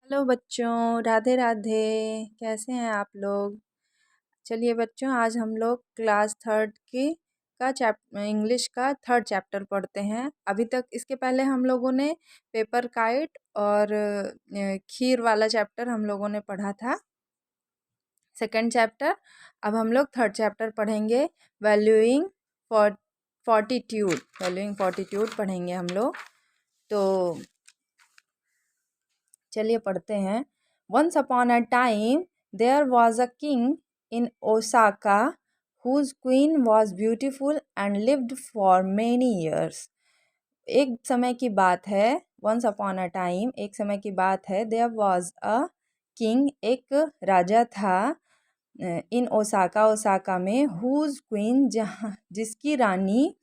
Hello बच्चों, राधे राधे। कैसे हैं आप लोग? चलिए बच्चों, आज हम लोग क्लास थर्ड की का इंग्लिश का थर्ड चैप्टर पढ़ते हैं। अभी तक इसके पहले हम लोगों ने पेपर काइट और खीर वाला चैप्टर हम लोगों ने पढ़ा था, सेकंड चैप्टर। अब हम लोग थर्ड चैप्टर पढ़ेंगे, valuing for fortitude. Valuing fortitude पढ़ेंगे हम लोग। तो चलिए पढ़ते हैं। Once upon a time there was a king in Osaka whose queen was beautiful and lived for many years. एक समय की बात है, वंस अपॉन अ टाइम एक समय की बात है, देयर वॉज अ किंग एक राजा था, इन ओसाका ओसाका में, हुज क्वीन जहाँ जिसकी रानी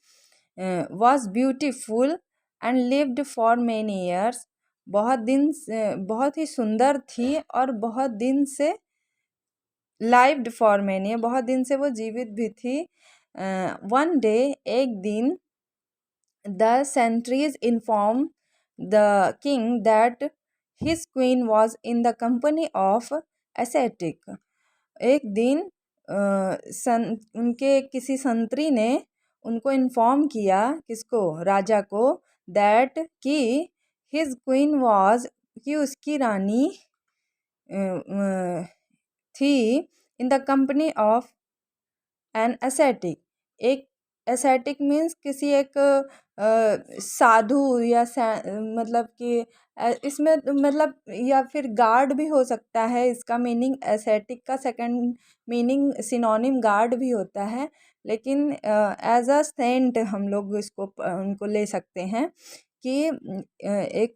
was beautiful and lived for many years बहुत ही सुंदर थी और बहुत दिन से लाइव्ड फॉर मेनी बहुत दिन से वो जीवित भी थी। वन डे एक दिन, the sentries inform the king that his queen was in the company of ascetic. एक दिन उनके किसी संतरी ने उनको इन्फॉर्म किया, किसको, राजा को, दैट कि हिज क्वीन वॉज कि उसकी रानी थी in the company of an ascetic. एक एसेटिक मीन्स किसी एक साधु या मतलब कि इसमें मतलब या फिर गार्ड भी हो सकता है। इसका मीनिंग एसेटिक का सेकंड मीनिंग सिनोनिम गार्ड भी होता है, लेकिन एज अ सेंट हम लोग इसको उनको ले सकते हैं कि एक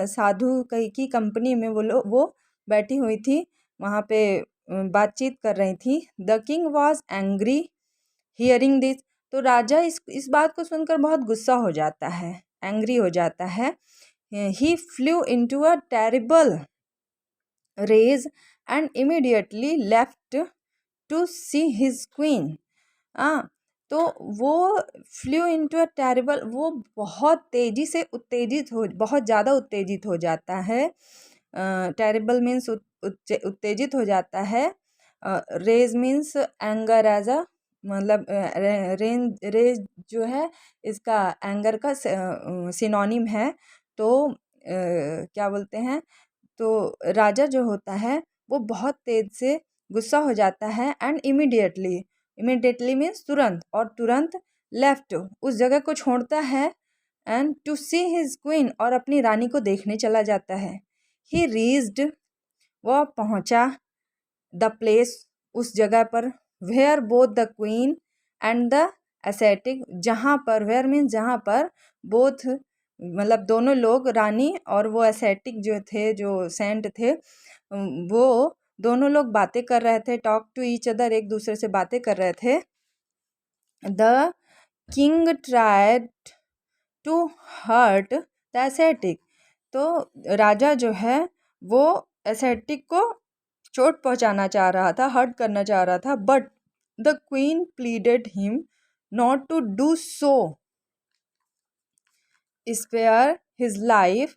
साधु की कंपनी में वो बैठी हुई थी, वहाँ पे बातचीत कर रही थी। The king was angry hearing this. तो राजा इस बात को सुनकर बहुत गुस्सा हो जाता है, एंग्री हो जाता है। He flew into a terrible rage and immediately left to see his queen. तो वो फ्लू इनटू अ टेरिबल, वो बहुत तेज़ी से बहुत ज़्यादा उत्तेजित हो जाता है। टेरिबल मीन्स उत्तेजित हो जाता है। Rage means anger, as a मतलब रेज जो है इसका एंगर का सिनोनिम है। तो क्या बोलते हैं, तो राजा जो होता है वो बहुत तेज से गुस्सा हो जाता है। एंड इमीडिएटली, इमीडिएटली मीन्स तुरंत, और तुरंत लेफ्ट उस जगह को छोड़ता है। And to see his queen, और अपनी रानी को देखने चला जाता है। ही रीच्ड, वह पहुंचा, द प्लेस, उस जगह पर, where both the queen and the ascetic, जहाँ पर, वेयर मीन्स जहाँ पर, बोथ मतलब दोनों लोग, रानी और वो एसेटिक जो थे, जो सेंट थे, वो दोनों लोग बातें कर रहे थे, टॉक टू ईच अदर, एक दूसरे से बातें कर रहे थे। The king tried to hurt the ascetic. तो राजा जो है वो एसेटिक को चोट पहुंचाना चाह रहा था, हर्ट करना चाह रहा था, but the queen pleaded him not to do so, spare his life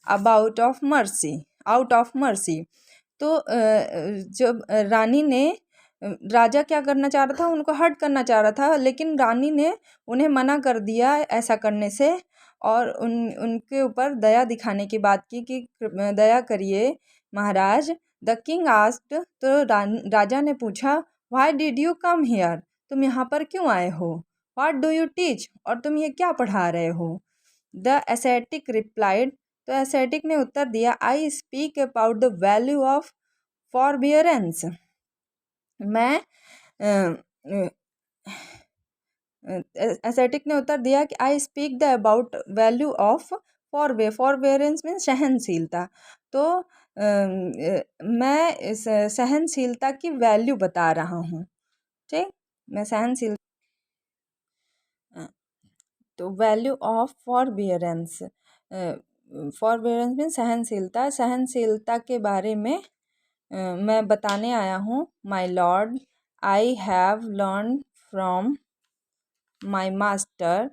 out of mercy. तो जब रानी ने, राजा क्या करना चाह रहा था, उनको हर्ट करना चाह रहा था, लेकिन रानी ने उन्हें मना कर दिया ऐसा करने से, और उनके ऊपर दया दिखाने की बात की कि दया करिए महाराज। द किंग आस्क्ड, तो राजा ने पूछा, why did you come here, तुम यहाँ पर क्यों आए हो? व्हाट डू यू टीच, और तुम ये क्या पढ़ा रहे हो? द एसेटिक रिप्लाइड, तो एसेटिक ने उत्तर दिया, I speak about the value of forbearance. मैं एसेटिक ने उत्तर दिया कि I speak the about value of forbearance means सहनशीलता। तो मैं सहनशीलता की वैल्यू बता रहा हूँ। ठीक, मैं सहनशील तो value of forbearance, forbearance means सहनशीलता, सहनशीलता के बारे में मैं बताने आया हूँ। My lord, I have learn from my master.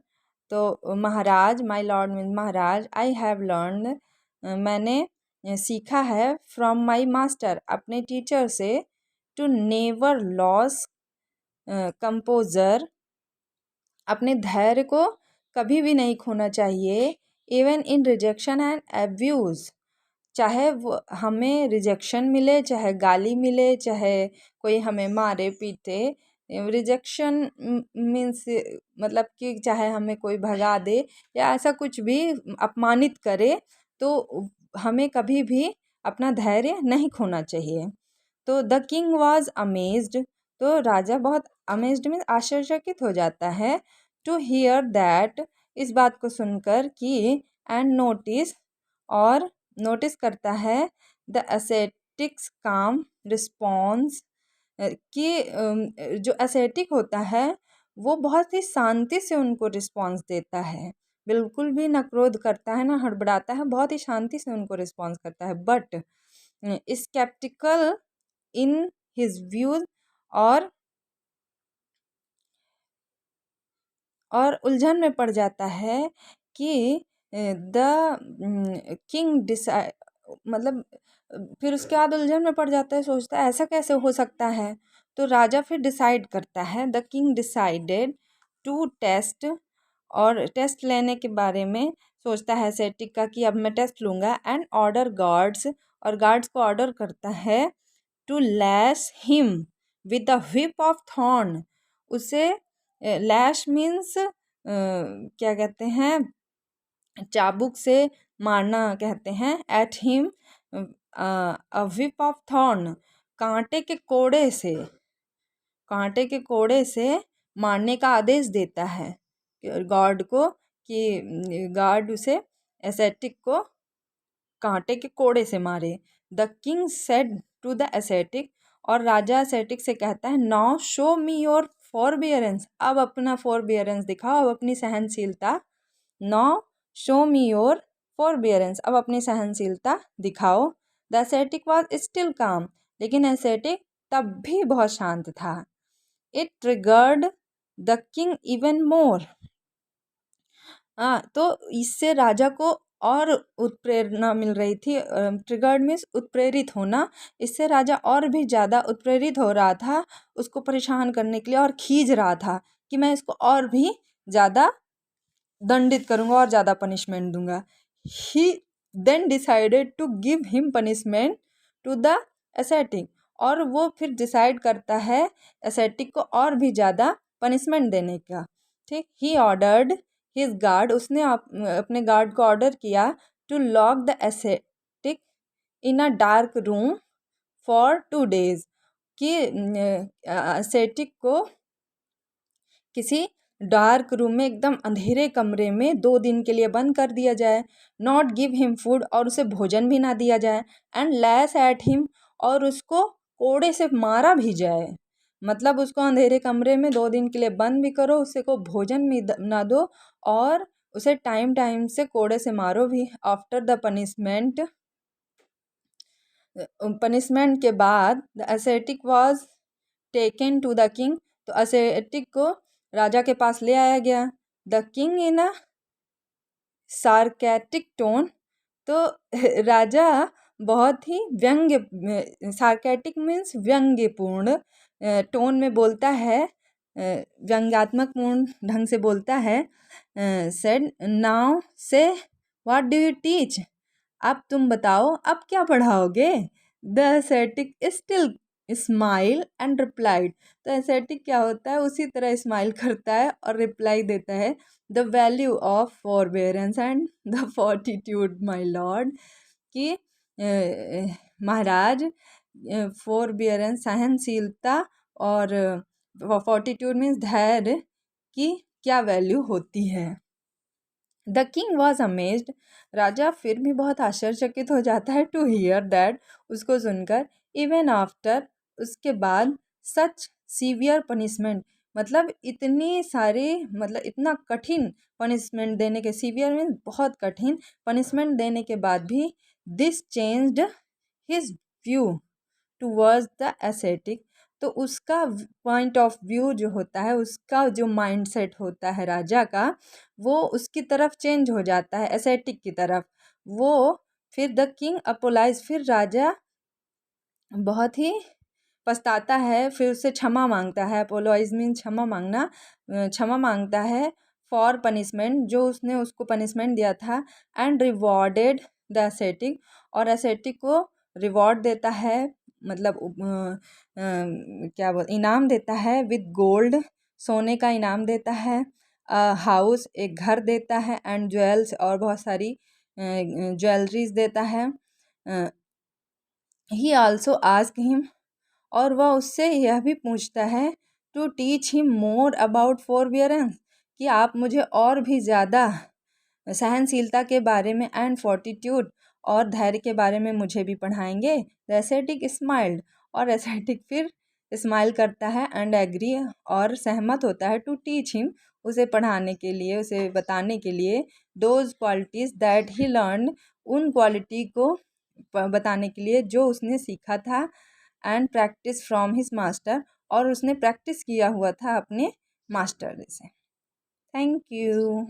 तो महाराज, माई लॉर्ड मीन्स महाराज, आई हैव लर्न मैंने सीखा है फ्रॉम माई मास्टर, अपने टीचर से, टू नेवर लॉस कंपोजर, अपने धैर्य को कभी भी नहीं खोना चाहिए, even in rejection and abuse, चाहे वो हमें रिजेक्शन मिले, चाहे गाली मिले, चाहे कोई हमें मारे पीटे। रिजेक्शन मीन्स मतलब कि चाहे हमें कोई भगा दे या ऐसा कुछ भी अपमानित करे, तो हमें कभी भी अपना धैर्य नहीं खोना चाहिए। तो द किंग वॉज अमेज्ड, तो राजा बहुत अमेज्ड में आश्चर्यचकित हो जाता है, टू हियर दैट, इस बात को सुनकर कि, एंड नोटिस, और नोटिस करता है, द एसेटिक्स काम रिस्पॉन्स, कि जो एसेटिक होता है वो बहुत ही शांति से उनको रिस्पॉन्स देता है, बिल्कुल भी ना क्रोध करता है ना हड़बड़ाता है, बहुत ही शांति से उनको रिस्पॉन्स करता है। But sceptical in his views, और उलझन में पड़ जाता है कि द किंग डिसाइड, मतलब फिर उसके बाद उलझन में पड़ जाता है, सोचता है ऐसा कैसे हो सकता है। तो राजा फिर डिसाइड करता है, the king decided to test, और टेस्ट लेने के बारे में सोचता है एसेटिक का कि अब मैं टेस्ट लूँगा, एंड ऑर्डर गार्ड्स, और गार्ड्स को ऑर्डर करता है, to lash him with the whip of thorn, उसे लैश मीन्स क्या कहते हैं, चाबुक से मारना कहते हैं, at him a whip of thorn, कांटे के कोड़े से, कांटे के कोड़े से मारने का आदेश देता है गार्ड को, कि गार्ड उसे एसेटिक को कांटे के कोड़े से मारे। The king said to the ascetic, और राजा एसेटिक से कहता है, now show me your forbearance, अब अपना फॉरबियरेंस दिखाओ, अब अपनी सहनशीलता, now show me your forbearance, अब अपनी सहनशीलता दिखाओ। द एसेटिक वॉज स्टिल काम, लेकिन एसेटिक तब भी बहुत शांत था। It triggered the king even more, हाँ, तो इससे राजा को और उत्प्रेरणा मिल रही थी, ट्रिगर्ड मीन्स उत्प्रेरित होना, इससे राजा और भी ज़्यादा उत्प्रेरित हो रहा था उसको परेशान करने के लिए, और खींच रहा था कि मैं इसको और भी ज़्यादा दंडित करूँगा और ज़्यादा पनिशमेंट दूंगा। He then decided to give him punishment to the ascetic, और वो फिर डिसाइड करता है एसेटिक को और भी ज़्यादा पनिशमेंट देने का। ठीक, ही ऑर्डर्ड हिज गार्ड, उसने अपने गार्ड को ऑर्डर किया, to lock the ascetic in a dark room for 2 days, कि एसेटिक को किसी डार्क रूम में, एकदम अंधेरे कमरे में 2 दिन के लिए बंद कर दिया जाए। नॉट गिव हिम फूड, और उसे भोजन भी ना दिया जाए। एंड लैश एट हिम, और उसको कोड़े से मारा भी जाए, मतलब उसको अंधेरे कमरे में 2 दिन के लिए बंद भी करो, उसे को भोजन भी ना दो, और उसे टाइम टाइम से कोड़े से मारो भी। आफ्टर द पनिशमेंट के बाद the ascetic was taken to the king, तो एसेटिक को राजा के पास ले आया गया। The king in a sarcastic tone, तो राजा बहुत ही व्यंग्य, सार्केटिक मीन्स व्यंग्यपूर्ण टोन में बोलता है, व्यंग्यात्मक पूर्ण ढंग से बोलता है। Said, now say what do you teach, अब तुम बताओ अब क्या पढ़ाओगे। The ascetic still smile and replied, तो एसेटिक क्या होता है, उसी तरह स्माइल करता है और रिप्लाई देता है, the value of forbearance and the fortitude my lord, कि महाराज फॉरबियरेंस सहनशीलता, और फोर्टिट्यूड मीन्स धैर्य की क्या वैल्यू होती है। द किंग वॉज अमेज्ड, राजा फिर भी बहुत आश्चर्यचकित हो जाता है, टू हियर दैट, उसको सुनकर, इवन आफ्टर, उसके बाद, सच सीवियर पनिशमेंट, मतलब इतनी सारी, मतलब इतना कठिन पनिशमेंट देने के, सीवियर मीन्स बहुत कठिन पनिशमेंट देने के बाद भी, this changed his view towards the ascetic, तो उसका पॉइंट ऑफ व्यू जो होता है, उसका जो माइंडसेट होता है राजा का, वो उसकी तरफ चेंज हो जाता है, एसेटिक की तरफ। वो फिर द किंग अपोलाइज, फिर राजा बहुत ही पछताता है, फिर उससे क्षमा मांगता है। अपोलोइज मीन क्षमा मांगना, क्षमा मांगता है फॉर पनिशमेंट, जो उसने उसको पनिशमेंट दिया था। एंड रिवॉर्डेड द एसेटिक, और एसेटिक को रिवॉर्ड देता है, मतलब क्या बोल इनाम देता है, विद गोल्ड, सोने का इनाम देता है। हाउस, एक घर देता है। एंड ज्वेल्स, और बहुत सारी ज्वेलरीज देता है। ही आल्सो आस्क हिम, और वह उससे यह भी पूछता है, to teach him more about forbearance, कि आप मुझे और भी ज़्यादा सहनशीलता के बारे में, एंड फोर्टिट्यूड, और धैर्य के बारे में मुझे भी पढ़ाएंगे। द एसेटिक स्माइल्ड, और एसेटिक फिर स्माइल करता है। एंड एग्री, और सहमत होता है, टू टीच हिम, उसे पढ़ाने के लिए, उसे बताने के लिए, those qualities that he learn, उन क्वालिटी को बताने के लिए जो उसने सीखा था। And practice from his master, और उसने प्रैक्टिस किया हुआ था अपने मास्टर से। Thank you.